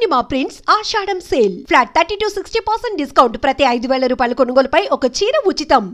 Purnima prints Ashadham sale flat 30% to 60% discount ప్రతి 5,000 రూపాయల కొనుగోలుపై ఒక చీర ఉచితం.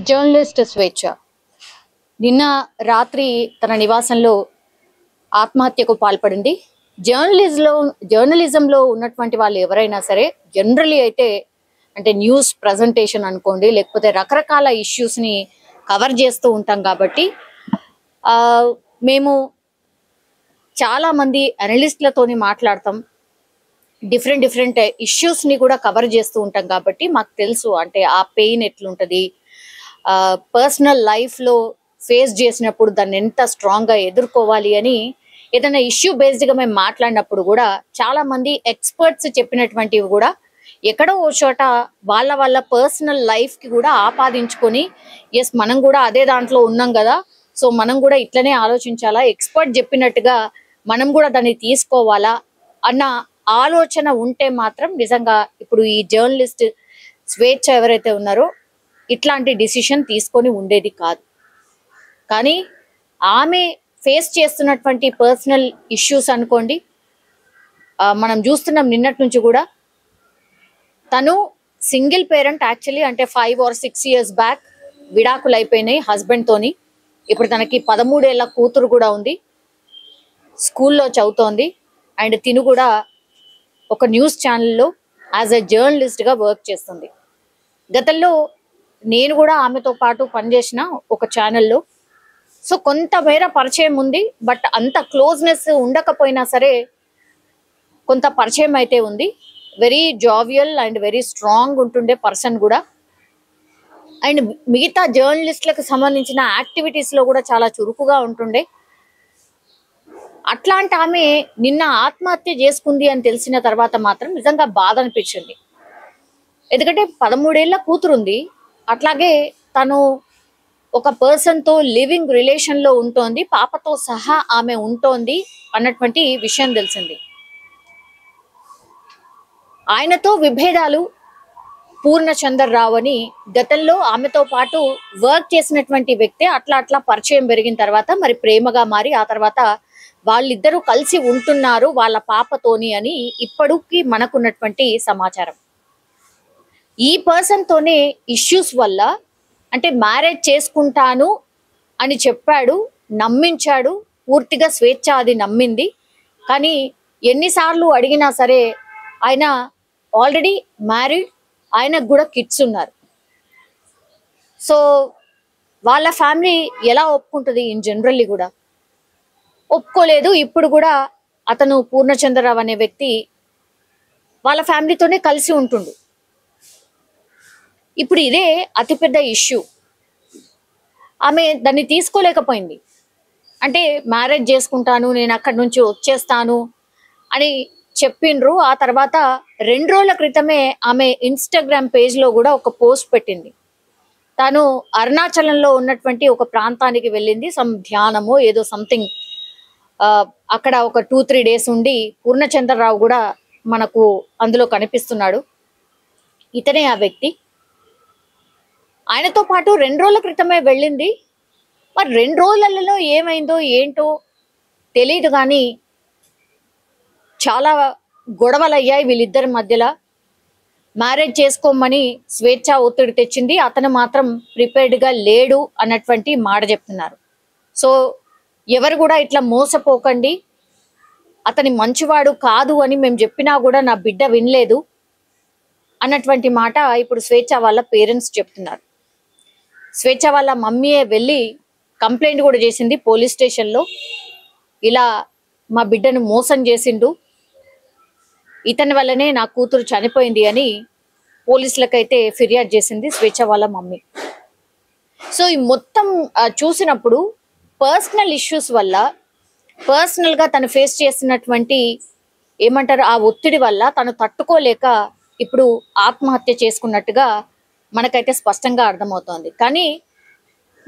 జర్నలిస్ట్ స్వేచ్ఛ నిన్న రాత్రి తన నివాసంలో ఆత్మహత్యకు పాల్పడింది. జర్నలిజంలో ఉన్నటువంటి వాళ్ళు ఎవరైనా సరే జనరలీ అయితే అంటే న్యూస్ ప్రజెంటేషన్ అనుకోండి, లేకపోతే రకరకాల ఇష్యూస్ని కవర్ చేస్తూ ఉంటాం కాబట్టి మేము చాలామంది అనలిస్టులతోని మాట్లాడతాం, డిఫరెంట్ ఇష్యూస్ని కూడా కవర్ చేస్తూ ఉంటాం కాబట్టి మాకు తెలుసు అంటే ఆ పెయిన్ ఎట్లుంటుంది, పర్సనల్ లైఫ్లో ఫేస్ చేసినప్పుడు దాన్ని ఎంత స్ట్రాంగ్గా ఎదుర్కోవాలి అని ఏదైనా ఇష్యూ బేస్డ్గా మేము మాట్లాడినప్పుడు కూడా చాలామంది ఎక్స్పర్ట్స్ చెప్పినటువంటివి కూడా ఎక్కడో ఓ చోట వాళ్ళ పర్సనల్ లైఫ్కి కూడా ఆపాదించుకొని ఎస్ మనం కూడా అదే దాంట్లో ఉన్నాం కదా, సో మనం కూడా ఇట్లనే ఆలోచించాలా, ఎక్స్పర్ట్ చెప్పినట్టుగా మనం కూడా దాన్ని తీసుకోవాలా అన్న ఆలోచన ఉంటే మాత్రం నిజంగా ఇప్పుడు ఈ జర్నలిస్ట్ స్వేచ్ఛ ఎవరైతే ఉన్నారో ఇట్లాంటి డిసిషన్ తీసుకొని ఉండేది కాదు. కానీ ఆమె ఫేస్ చేస్తున్నటువంటి పర్సనల్ ఇష్యూస్ అనుకోండి, మనం చూస్తున్నాం నిన్నటి నుంచి కూడా తను సింగిల్ పేరెంట్ యాక్చువల్లీ, అంటే 5 or 6 years బ్యాక్ విడాకులు అయిపోయినాయి హస్బెండ్తోని. ఇప్పుడు తనకి 13 ఏళ్ల కూతురు కూడా ఉంది, స్కూల్లో చదువుతోంది. అండ్ తిను కూడా ఒక న్యూస్ ఛానల్లో యాజ్ ఎ జర్నలిస్ట్గా వర్క్ చేస్తుంది. గతంలో నేను కూడా ఆమెతో పాటు పనిచేసిన ఒక ఛానల్లో, సో కొంతమేర పరిచయం ఉంది. బట్ అంత క్లోజ్నెస్ ఉండకపోయినా సరే కొంత పరిచయం అయితే ఉంది. Very jovial and very strong ఉంటుండే పర్సన్ కూడా. అండ్ మిగతా జర్నలిస్టులకు సంబంధించిన యాక్టివిటీస్లో కూడా చాలా చురుకుగా ఉంటుండే. అట్లాంటి ఆమె నిన్న ఆత్మహత్య చేసుకుంది అని తెలిసిన తర్వాత మాత్రం నిజంగా బాధ అనిపించింది. ఎందుకంటే 13 ఏళ్ల కూతురు ఉంది, అట్లాగే తను ఒక పర్సన్తో లివింగ్ రిలేషన్లో ఉంటోంది, పాపతో సహా ఆమె ఉంటోంది అన్నటువంటి విషయం తెలిసింది. ఆయనతో విభేదాలు పూర్ణచంద్రరావు అని గతంలో ఆమెతో పాటు వర్క్ చేసినటువంటి వ్యక్తే అట్లా పరిచయం పెరిగిన తర్వాత మరి ప్రేమగా మారి ఆ తర్వాత వాళ్ళిద్దరూ కలిసి ఉంటున్నారు వాళ్ళ పాపతోని అని ఇప్పటికి మనకున్నటువంటి సమాచారం. ఈ పర్సన్ తోనే ఇష్యూస్ వల్ల అంటే మ్యారేజ్ చేసుకుంటాను అని చెప్పాడు, నమ్మించాడు, పూర్తిగా స్వేచ్ఛ అది నమ్మింది. కానీ ఎన్నిసార్లు అడిగినా సరే ఆయన ఆల్రెడీ మ్యారీడ్, ఆయనకు కూడా కిడ్స్ ఉన్నారు. సో వాళ్ళ ఫ్యామిలీ ఎలా ఒప్పుకుంటుంది? ఇన్ జనరల్లీ కూడా ఒప్పుకోలేదు. ఇప్పుడు కూడా అతను పూర్ణచంద్రరావు అనే వ్యక్తి వాళ్ళ ఫ్యామిలీతోనే కలిసి ఉంటుండు. ఇప్పుడు ఇదే అతిపెద్ద ఇష్యూ. ఆమె దాన్ని తీసుకోలేకపోయింది. అంటే మ్యారేజ్ చేసుకుంటాను, నేను అక్కడి నుంచి వచ్చేస్తాను అని చెప్పిండ్రు. ఆ తర్వాత 2 రోజుల క్రితమే ఆమె ఇన్స్టాగ్రామ్ పేజ్లో కూడా ఒక పోస్ట్ పెట్టింది. తాను అరుణాచలంలో ఉన్నటువంటి ఒక ప్రాంతానికి వెళ్ళింది, సమ్ ధ్యానమో ఏదో సంథింగ్. అక్కడ ఒక 2-3 days ఉండి పూర్ణచంద్రరావు కూడా మనకు అందులో కనిపిస్తున్నాడు. ఇతనే ఆ వ్యక్తి. ఆయనతో పాటు 2 రోజుల క్రితమే వెళ్ళింది. మరి 2 రోజులలో ఏమైందో ఏంటో తెలియదు, కానీ చాలా గొడవలు అయ్యాయి వీళ్ళిద్దరి మధ్యలో. మ్యారేజ్ చేసుకోమని స్వేచ్ఛ ఒత్తిడి తెచ్చింది, అతను మాత్రం ప్రిపేర్డ్గా లేడు అన్నటువంటి మాట చెప్తున్నారు. సో ఎవరు కూడా ఇట్లా మోసపోకండి, అతని మంచివాడు కాదు అని మేము చెప్పినా కూడా నా బిడ్డ వినలేదు అన్నటువంటి మాట ఇప్పుడు స్వేచ్ఛ వాళ్ళ పేరెంట్స్ చెప్తున్నారు. స్వేచ్ఛ వాళ్ళ మమ్మీయే వెళ్ళి కంప్లైంట్ కూడా చేసింది పోలీస్ స్టేషన్లో. ఇలా మా బిడ్డను మోసం చేసిండు, ఇతని వల్లనే నా కూతురు చనిపోయింది అని పోలీసులకైతే ఫిర్యాదు చేసింది స్వేచ్ఛ వాళ్ళ మమ్మీ. సో ఈ మొత్తం చూసినప్పుడు పర్సనల్ ఇష్యూస్ వల్ల పర్సనల్ గా తను ఫేస్ చేసినటువంటి ఏమంటారు ఆ ఒత్తిడి వల్ల తను తట్టుకోలేక ఇప్పుడు ఆత్మహత్య చేసుకున్నట్టుగా మనకైతే స్పష్టంగా అర్థమవుతోంది. కానీ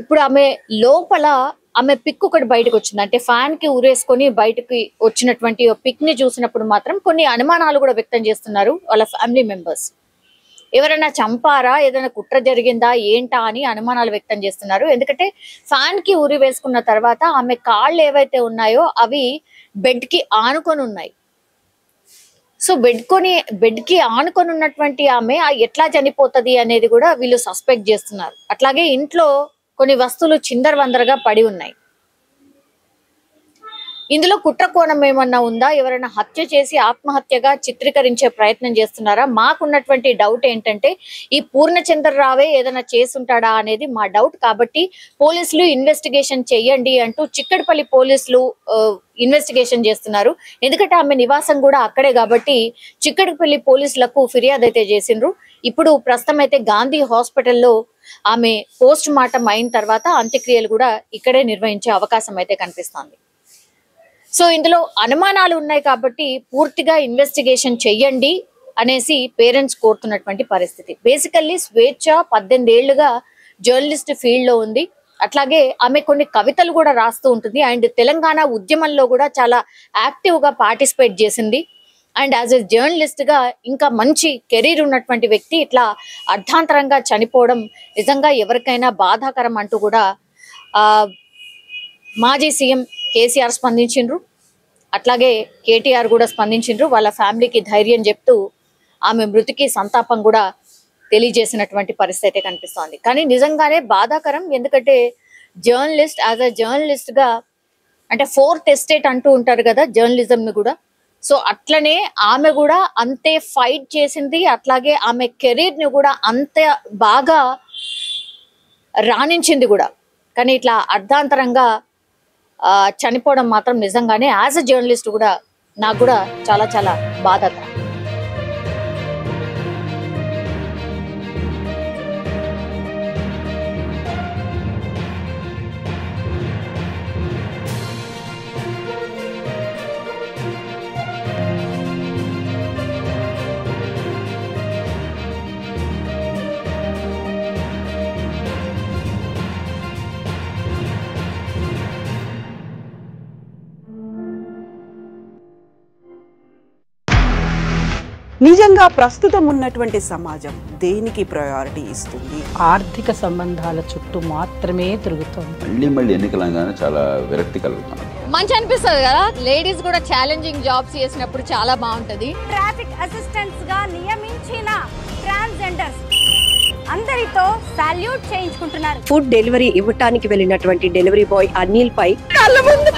ఇప్పుడు ఆమె లోపల ఆమె పిక్ ఒకటి బయటకు వచ్చింది. అంటే ఫ్యాన్ కి ఊరేసుకొని బయటకి వచ్చినటువంటి పిక్ ని చూసినప్పుడు మాత్రం కొన్ని అనుమానాలు కూడా వ్యక్తం చేస్తున్నారు వాళ్ళ ఫ్యామిలీ మెంబర్స్. ఎవరైనా చంపారా, ఏదైనా కుట్ర జరిగిందా ఏంటా అని అనుమానాలు వ్యక్తం చేస్తున్నారు. ఎందుకంటే ఫ్యాన్ కి ఊరి వేసుకున్న తర్వాత ఆమె కాళ్ళు ఏవైతే ఉన్నాయో అవి బెడ్ కి ఆనుకొని ఉన్నాయి. సో బెడ్ కి ఆనుకొని ఉన్నటువంటి ఆమె ఎట్లా చనిపోతుంది అనేది కూడా వీళ్ళు సస్పెక్ట్ చేస్తున్నారు. అట్లాగే ఇంట్లో కొన్ని వస్తువులు చిందరవందరగా పడి ఉన్నాయి. ఇందులో కుట్ర కోణం ఏమన్నా ఉందా, ఎవరైనా హత్య చేసి ఆత్మహత్యగా చిత్రీకరించే ప్రయత్నం చేస్తున్నారా? మాకున్నటువంటి డౌట్ ఏంటంటే ఈ పూర్ణచంద్రరావే ఏదైనా చేసుంటాడా అనేది మా డౌట్. కాబట్టి పోలీసులు ఇన్వెస్టిగేషన్ చెయ్యండి అంటూ చిక్కడపల్లి పోలీసులు ఇన్వెస్టిగేషన్ చేస్తున్నారు. ఎందుకంటే ఆమె నివాసం కూడా అక్కడే కాబట్టి చిక్కడపల్లి పోలీసులకు ఫిర్యాదు అయితే చేసిండ్రు. ఇప్పుడు ప్రస్తుతం అయితే గాంధీ హాస్పిటల్లో ఆమె పోస్ట్ మార్టం అయిన తర్వాత అంత్యక్రియలు కూడా ఇక్కడే నిర్వహించే అవకాశం అయితే కనిపిస్తోంది. సో ఇందులో అనుమానాలు ఉన్నాయి కాబట్టి పూర్తిగా ఇన్వెస్టిగేషన్ చెయ్యండి అనేసి పేరెంట్స్ కోరుతున్నటువంటి పరిస్థితి. బేసికల్లీ స్వేచ్ఛ 18 ఏళ్లుగా జర్నలిస్ట్ ఫీల్డ్ లో ఉంది. అట్లాగే ఆమె కొన్ని కవితలు కూడా రాస్తూ ఉంటుంది. అండ్ తెలంగాణ ఉద్యమంలో కూడా చాలా యాక్టివ్ గా పార్టిసిపేట్ చేసింది. అండ్ యాజ్ ఎ జర్నలిస్ట్ గా ఇంకా మంచి కెరీర్ ఉన్నటువంటి వ్యక్తి ఇట్లా అర్ధాంతరంగా చనిపోవడం నిజంగా ఎవరికైనా బాధాకరం అంటూ కూడా మాజీ సీఎం కేసీఆర్ స్పందించిండ్రు. అట్లాగే కేటీఆర్ కూడా స్పందించిండ్రు. వాళ్ళ ఫ్యామిలీకి ధైర్యం చెప్తూ ఆమె మృతికి సంతాపం కూడా తెలియజేసినటువంటి పరిస్థితి అయితే కనిపిస్తోంది. కానీ నిజంగానే బాధాకరం. ఎందుకంటే జర్నలిస్ట్ యాజ్ అ జర్నలిస్ట్ గా అంటే 4th ఎస్టేట్ అంటూ ఉంటారు కదా జర్నలిజం ని కూడా. సో అట్లనే ఆమె కూడా అంతే ఫైట్ చేసింది. అట్లాగే ఆమె కెరీర్ ని కూడా అంతే బాగా రాణించింది కూడా. కానీ ఇట్లా అర్ధాంతరంగా చనిపోవడం మాత్రం నిజంగానే యాజ్ అ జర్నలిస్ట్ కూడా నాకు కూడా చాలా చాలా బాధాకరం. నిజంగా ప్రస్తుతం ఉన్నటువంటి సమాజం దేనికి ప్రయారిటీ ఇస్తుంది? ఆర్థిక సంబంధాల చుట్టూ మాత్రమే తిరుగుతుంది. మళ్ళీ ఎన్నికలంగానే చాలా విరక్తి కలుగుతాం. మంచి అనిపిస్తుంది కదా, లేడీస్ కూడా ఛాలెంజింగ్ జాబ్స్ చేసినప్పుడు చాలా బాగుంటది. ట్రాఫిక్ అసిస్టెంట్స్ గా నియమించిన ట్రాన్స్జెండర్స్ అందరితో సాల్యూట్ చేయించుకుంటున్నారు. ఫుడ్ డెలివరీ ఇవ్వటానికి వెళ్ళినటువంటి డెలివరీ బాయ్ అనిల్ పై కళ్ళ ముందు